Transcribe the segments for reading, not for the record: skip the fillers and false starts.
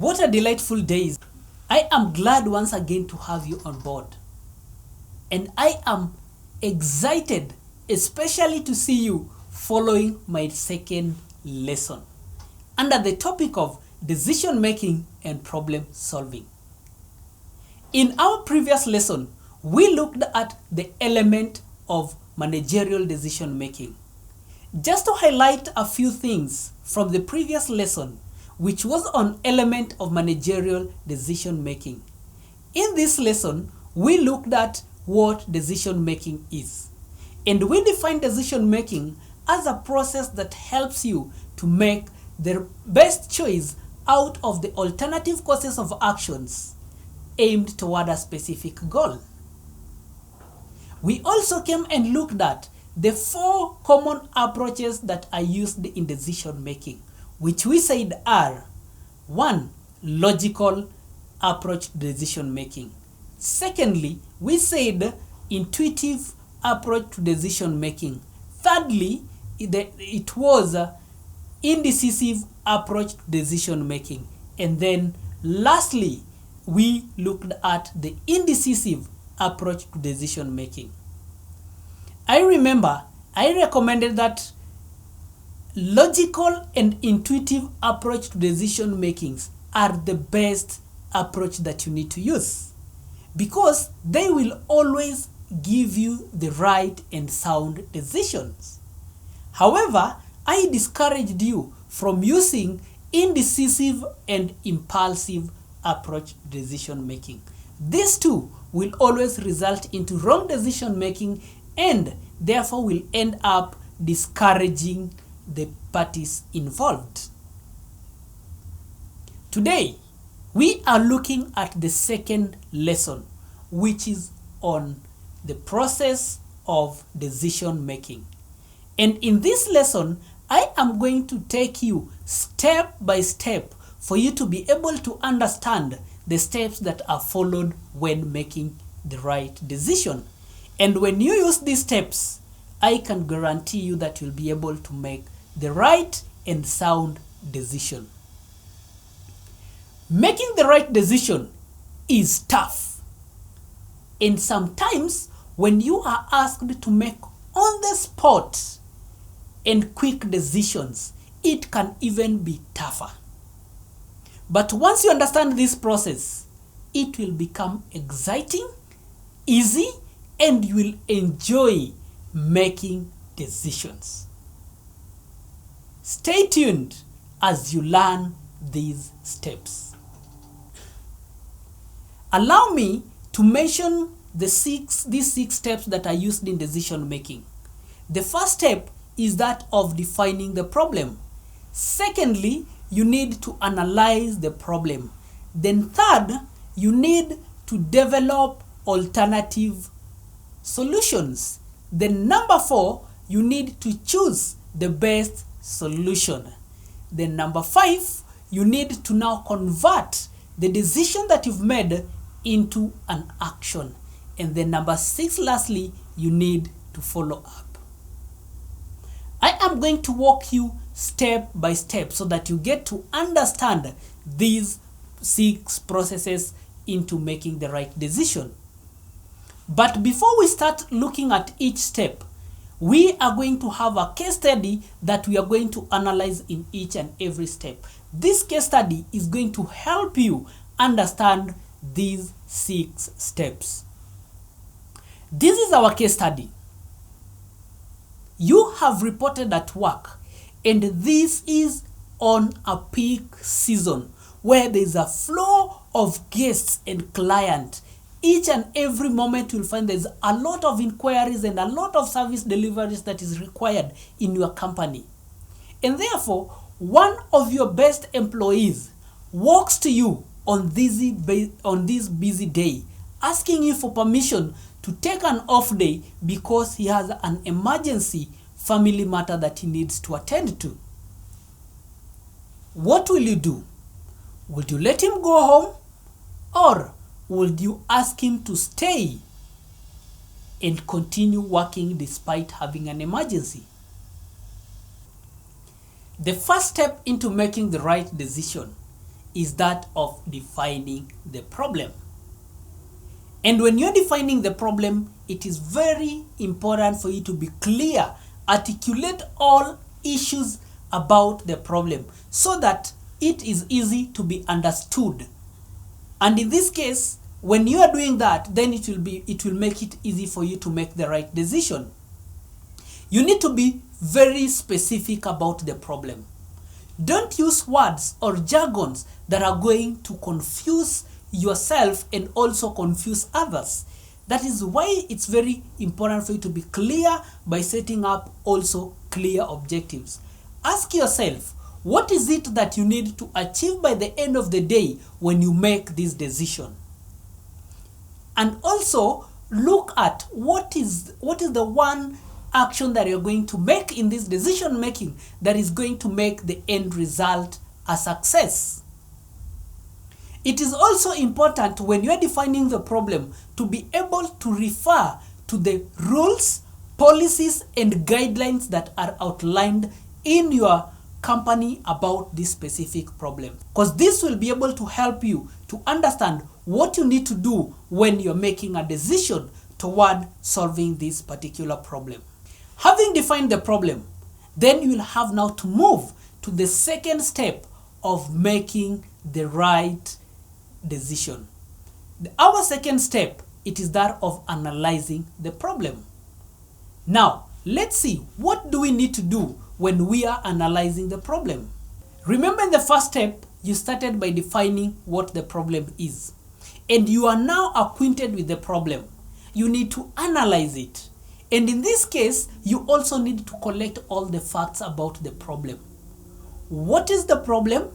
What a delightful day. I am glad once again to have you on board. And I am excited, especially to see you following my second lesson under the topic of decision making and problem solving. In our previous lesson, we looked at the element of managerial decision making. Just to highlight a few things from the previous lesson, which was on element of managerial decision making. In this lesson, we looked at what decision making is. And we define decision making as a process that helps you to make the best choice out of the alternative courses of actions aimed toward a specific goal. We also came and looked at the 4 common approaches that are used in decision making, which we said are 1. Logical approach to decision making. Secondly, we said intuitive approach to decision making. Thirdly, it was indecisive approach to decision making. And then lastly, we looked at the indecisive approach to decision making. I recommended that logical and intuitive approach to decision makings are the best approach that you need to use because they will always give you the right and sound decisions. However, I discouraged you from using indecisive and impulsive approach to decision making. These two will always result into wrong decision making and therefore will end up discouraging the parties involved. Today, we are looking at the second lesson, which is on the process of decision making. And in this lesson, I am going to take you step by step for you to be able to understand the steps that are followed when making the right decision. And when you use these steps, I can guarantee you that you'll be able to make the right and sound decision. Making the right decision is tough. And sometimes when you are asked to make on the spot and quick decisions, it can even be tougher. But once you understand this process, it will become exciting, easy, and you will enjoy making decisions. Stay tuned as you learn these steps. Allow me to mention these 6 steps that are used in decision making. The first step is that of defining the problem. Secondly, you need to analyze the problem. Then third, you need to develop alternative solutions. Then number 4, you need to choose the best solution. Then number 5, you need to now convert the decision that you've made into an action. And then number 6, lastly, you need to follow up. I am going to walk you step by step so that you get to understand these 6 processes into making the right decision. But before we start looking at each step, we are going to have a case study that we are going to analyze in each and every step. This case study is going to help you understand these 6 steps. This is our case study. You have reported at work, and this is on a peak season where there is a flow of guests and clients. Each and every moment you'll find there's a lot of inquiries and a lot of service deliveries that is required in your company. And therefore, one of your best employees walks to you on this busy day, asking you for permission to take an off day because he has an emergency family matter that he needs to attend to. What will you do? Would you let him go home, or would you ask him to stay and continue working despite having an emergency? The first step into making the right decision is that of defining the problem. And when you're defining the problem, it is very important for you to be clear, articulate all issues about the problem so that it is easy to be understood. And in this case, when you are doing that, then it will make it easy for you to make the right decision. You need to be very specific about the problem. Don't use words or jargons that are going to confuse yourself and also confuse others. That is why it's very important for you to be clear by setting up also clear objectives. Ask yourself, what is it that you need to achieve by the end of the day when you make this decision? And also look at what is the one action that you're going to make in this decision making that is going to make the end result a success. It is also important when you're defining the problem to be able to refer to the rules, policies, and guidelines that are outlined in your company about this specific problem. Because this will be able to help you to understand what you need to do when you're making a decision toward solving this particular problem. Having defined the problem, then you will have now to move to the second step of making the right decision. Our second step, it is that of analyzing the problem. Now, let's see, what do we need to do when we are analyzing the problem? Remember, in the first step, you started by defining what the problem is. And you are now acquainted with the problem. You need to analyze it. And in this case, you also need to collect all the facts about the problem. What is the problem?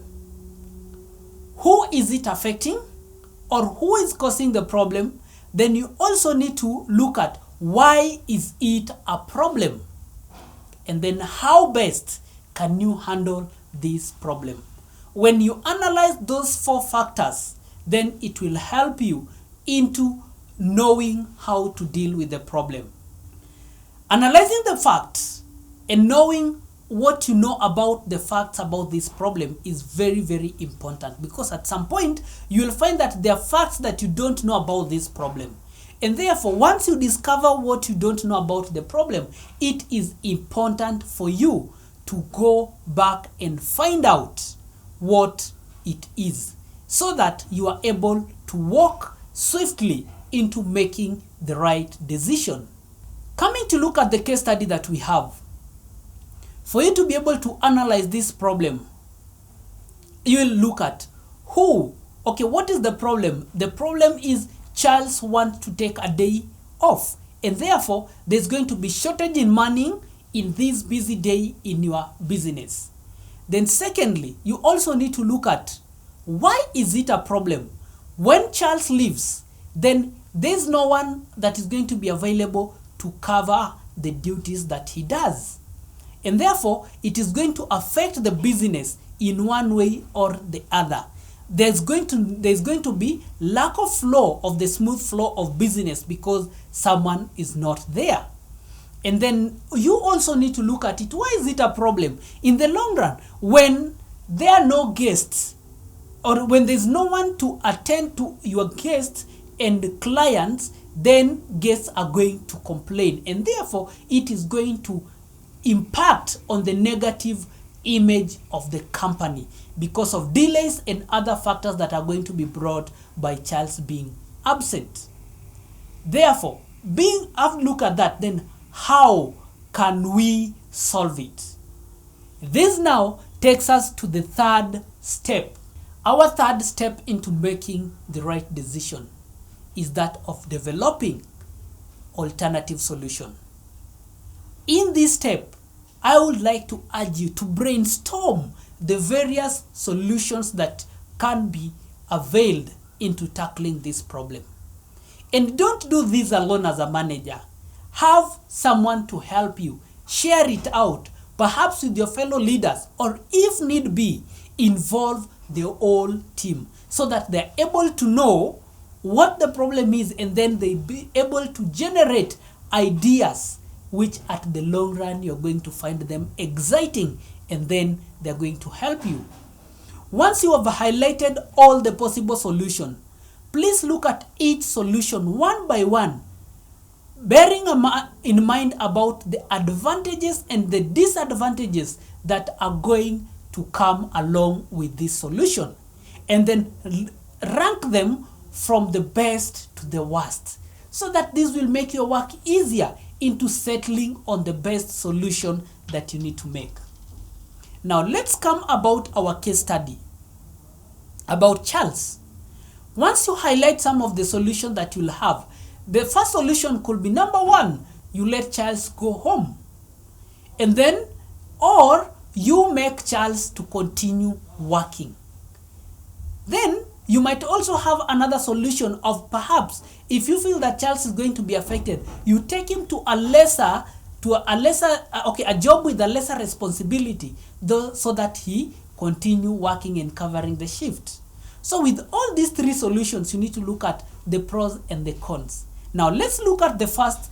Who is it affecting? Or who is causing the problem? Then you also need to look at why is it a problem? And then how best can you handle this problem? When you analyze those 4 factors, then it will help you into knowing how to deal with the problem. Analyzing the facts and knowing what you know about the facts about this problem is very, very important, because at some point you will find that there are facts that you don't know about this problem. And therefore, once you discover what you don't know about the problem, it is important for you to go back and find out what it is, so that you are able to walk swiftly into making the right decision. Coming to look at the case study that we have, for you to be able to analyze this problem, you will look at what is the problem? The problem is Charles wants to take a day off, and therefore there's going to be shortage in money in this busy day in your business. Then secondly, you also need to look at why is it a problem? When Charles leaves, then there's no one that is going to be available to cover the duties that he does. And therefore, it is going to affect the business in one way or the other. There's going to be lack of flow of the smooth flow of business because someone is not there. And then you also need to look at it. Why is it a problem? In the long run, when there are no guests, or when there's no one to attend to your guests and clients, then guests are going to complain. And therefore, it is going to impact on the negative image of the company because of delays and other factors that are going to be brought by Charles being absent. Therefore, have a look at that, then how can we solve it? This now takes us to the third step. Our third step into making the right decision is that of developing alternative solution. In this step, I would like to urge you to brainstorm the various solutions that can be availed into tackling this problem. And don't do this alone as a manager. Have someone to help you. Share it out, perhaps with your fellow leaders, or if need be, involve the whole team so that they're able to know what the problem is, and then they be able to generate ideas which at the long run you're going to find them exciting, and then they're going to help you. Once you have highlighted all the possible solutions, please look at each solution one by one, bearing in mind about the advantages and the disadvantages that are going to come along with this solution, and then rank them from the best to the worst, so that this will make your work easier into settling on the best solution that you need to make. Now let's come about our case study about Charles. Once you highlight some of the solutions that you'll have, the first solution could be number one, you let Charles go home. And then, or you make Charles to continue working. Then you might also have another solution of perhaps if you feel that Charles is going to be affected, you take him to a job with a lesser responsibility, so that he continue working and covering the shift. So with all these three solutions, you need to look at the pros and the cons. Now let's look at the first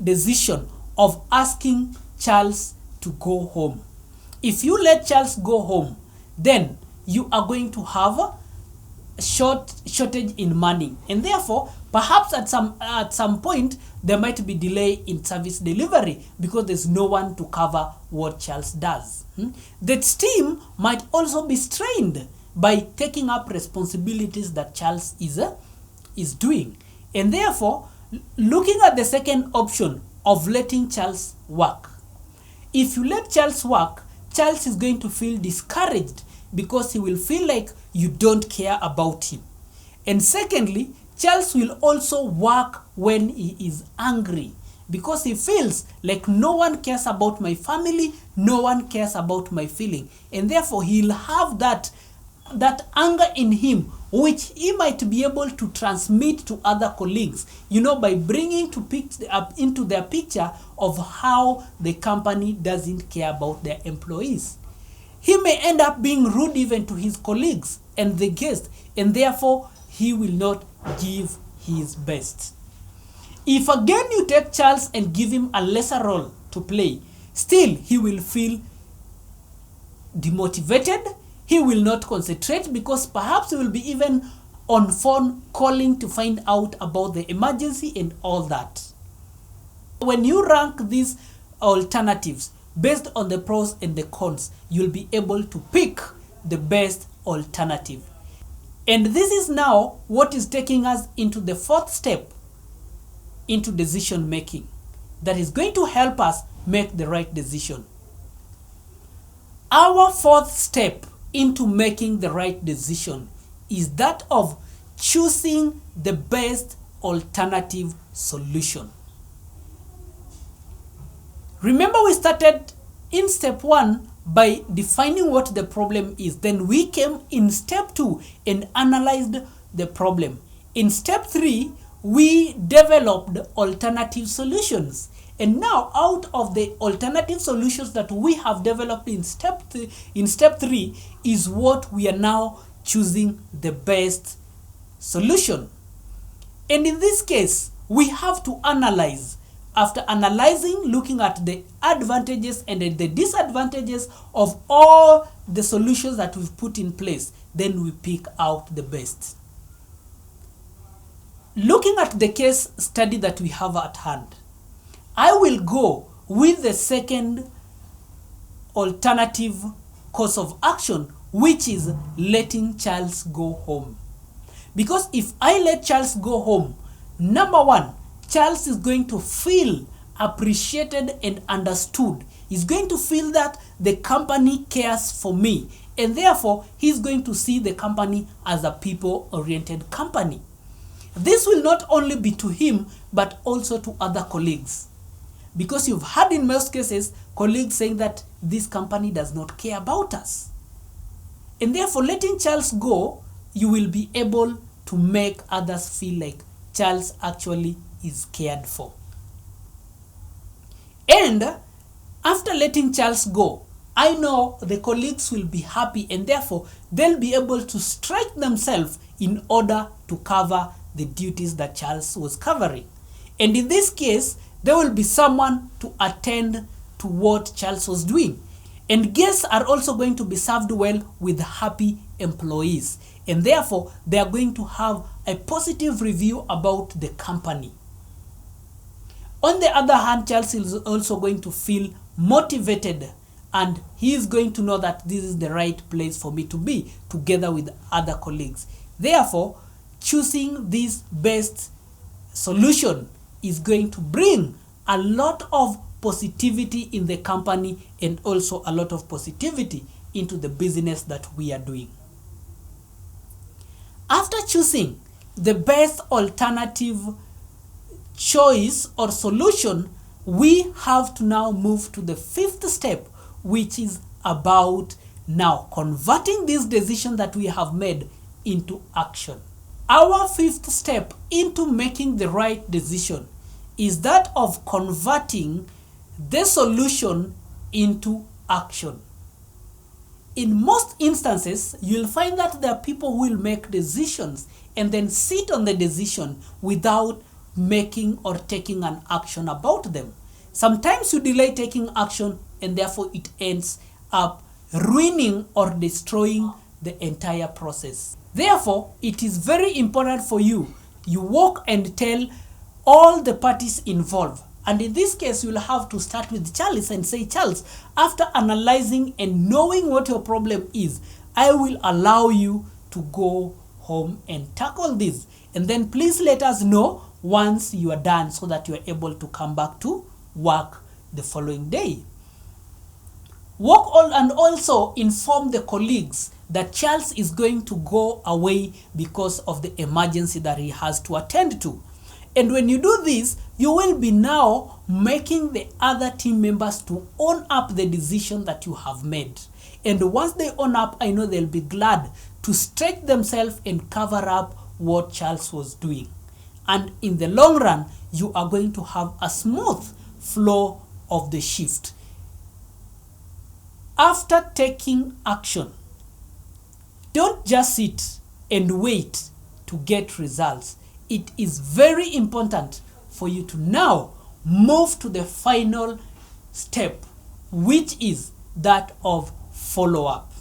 decision of asking Charles to go home. If you let Charles go home, then you are going to have a shortage in money, and therefore perhaps at some point there might be delay in service delivery because there's no one to cover what Charles does. The team might also be strained by taking up responsibilities that Charles is doing, and therefore looking at the second option of letting Charles work. If you let Charles work, Charles is going to feel discouraged because he will feel like you don't care about him. And secondly, Charles will also work when he is angry because he feels like no one cares about my family, no one cares about my feeling, and therefore he'll have that anger in him, which he might be able to transmit to other colleagues, by bringing into their picture of how the company doesn't care about their employees. He may end up being rude even to his colleagues and the guests, and therefore he will not give his best. If again you take Charles and give him a lesser role to play, still he will feel demotivated. He will not concentrate because perhaps he will be even on phone calling to find out about the emergency and all that. When you rank these alternatives based on the pros and the cons, you'll be able to pick the best alternative. And this is now what is taking us into the fourth step into decision making that is going to help us make the right decision. Our fourth step into making the right decision is that of choosing the best alternative solution. Remember, we started in step 1 by defining what the problem is. Then we came in step 2 and analyzed the problem. In step 3, we developed alternative solutions. And now, out of the alternative solutions that we have developed in step 3 is what we are now choosing the best solution. And in this case, we have to analyze. After analyzing, looking at the advantages and the disadvantages of all the solutions that we've put in place, then we pick out the best. Looking at the case study that we have at hand, I will go with the second alternative course of action, which is letting Charles go home. Because if I let Charles go home, number 1, Charles is going to feel appreciated and understood. He's going to feel that the company cares for me, and therefore he's going to see the company as a people-oriented company. This will not only be to him, but also to other colleagues. Because you've heard in most cases, colleagues saying that this company does not care about us. And therefore, letting Charles go, you will be able to make others feel like Charles actually is cared for. And after letting Charles go, I know the colleagues will be happy, and therefore they'll be able to strike themselves in order to cover the duties that Charles was covering. And in this case, there will be someone to attend to what Charles was doing. And guests are also going to be served well with happy employees. And therefore, they are going to have a positive review about the company. On the other hand, Charles is also going to feel motivated, and he is going to know that this is the right place for me to be together with other colleagues. Therefore, choosing this best solution is going to bring a lot of positivity in the company and also a lot of positivity into the business that we are doing. After choosing the best alternative choice or solution, we have to now move to the fifth step, which is about now converting this decision that we have made into action. Our fifth step into making the right decision is that of converting the solution into action. In most instances, you'll find that there are people who will make decisions and then sit on the decision without making or taking an action about them. Sometimes you delay taking action and therefore it ends up ruining or destroying the entire process. Therefore, it is very important for you walk and tell all the parties involved. And in this case, you'll have to start with Charles and say, Charles, after analyzing and knowing what your problem is, I will allow you to go home and tackle this. And then please let us know once you are done so that you are able to come back to work the following day. Work on and also inform the colleagues that Charles is going to go away because of the emergency that he has to attend to. And when you do this, you will be now making the other team members to own up the decision that you have made. And once they own up, I know they'll be glad to stretch themselves and cover up what Charles was doing. And in the long run, you are going to have a smooth flow of the shift. After taking action, don't just sit and wait to get results. It is very important for you to now move to the final step, which is that of follow-up.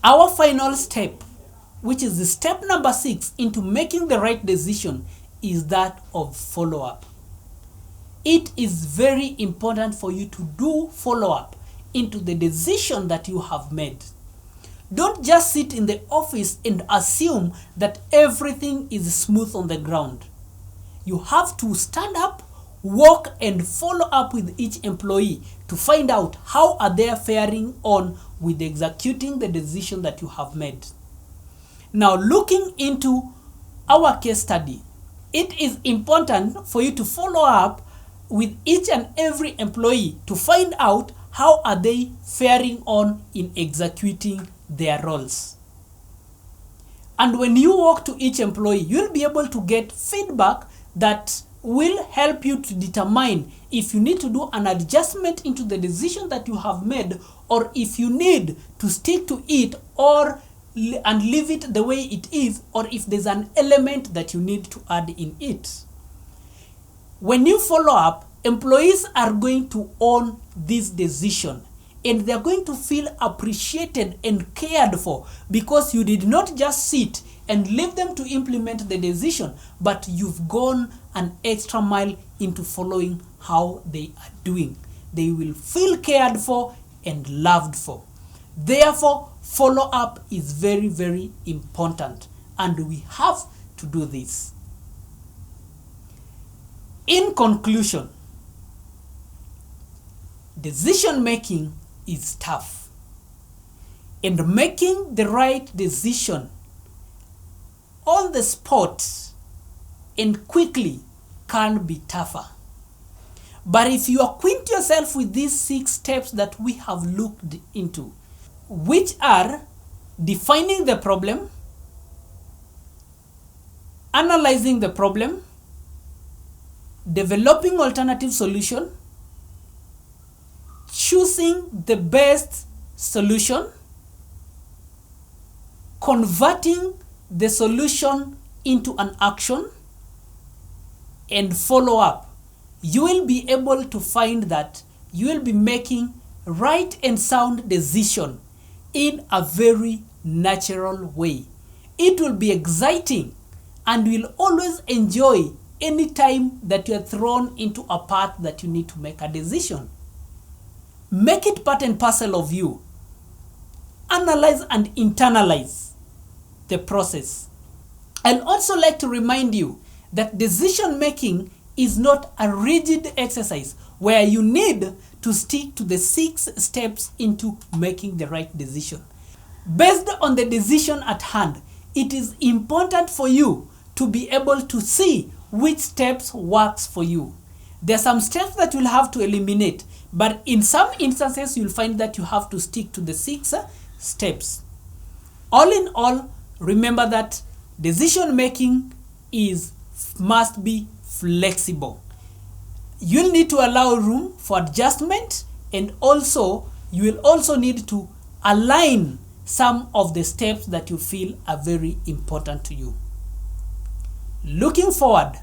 Our final step, which is the step number 6 into making the right decision, is that of follow-up. It is very important for you to do follow-up into the decision that you have made. Don't just sit in the office and assume that everything is smooth on the ground. You have to stand up, walk and follow up with each employee to find out how are they faring on with executing the decision that you have made. Now, looking into our case study, it is important for you to follow up with each and every employee to find out how are they faring on in executing their roles. And when you walk to each employee, you'll be able to get feedback that will help you to determine if you need to do an adjustment into the decision that you have made, or if you need to stick to it and leave it the way it is, or if there's an element that you need to add in it. When you follow up, employees are going to own this decision and they're going to feel appreciated and cared for, because you did not just sit and leave them to implement the decision, but you've gone an extra mile into following how they are doing. They will feel cared for and loved for. Therefore, follow-up is very, very important, and we have to do this. In conclusion, decision making is tough, and making the right decision on the spot and quickly can be tougher. But if you acquaint yourself with these 6 steps that we have looked into, which are defining the problem, analyzing the problem, developing alternative solution, choosing the best solution, converting the solution into an action, and follow up, you will be able to find that you will be making right and sound decision in a very natural way. It will be exciting and will always enjoy any time that you are thrown into a path that you need to make a decision. Make it part and parcel of you. Analyze and internalize the process. I'd also like to remind you that decision making is not a rigid exercise where you need to stick to the 6 steps into making the right decision. Based on the decision at hand, it is important for you to be able to see which steps works for you. There are some steps that you'll have to eliminate, but in some instances you'll find that you have to stick to the 6 steps. All in all, remember that decision making must be flexible. You'll need to allow room for adjustment, and also you will also need to align some of the steps that you feel are very important to you. Looking forward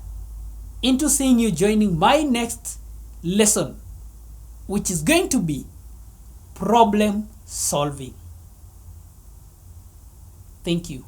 into seeing you joining my next lesson, which is going to be problem solving. Thank you.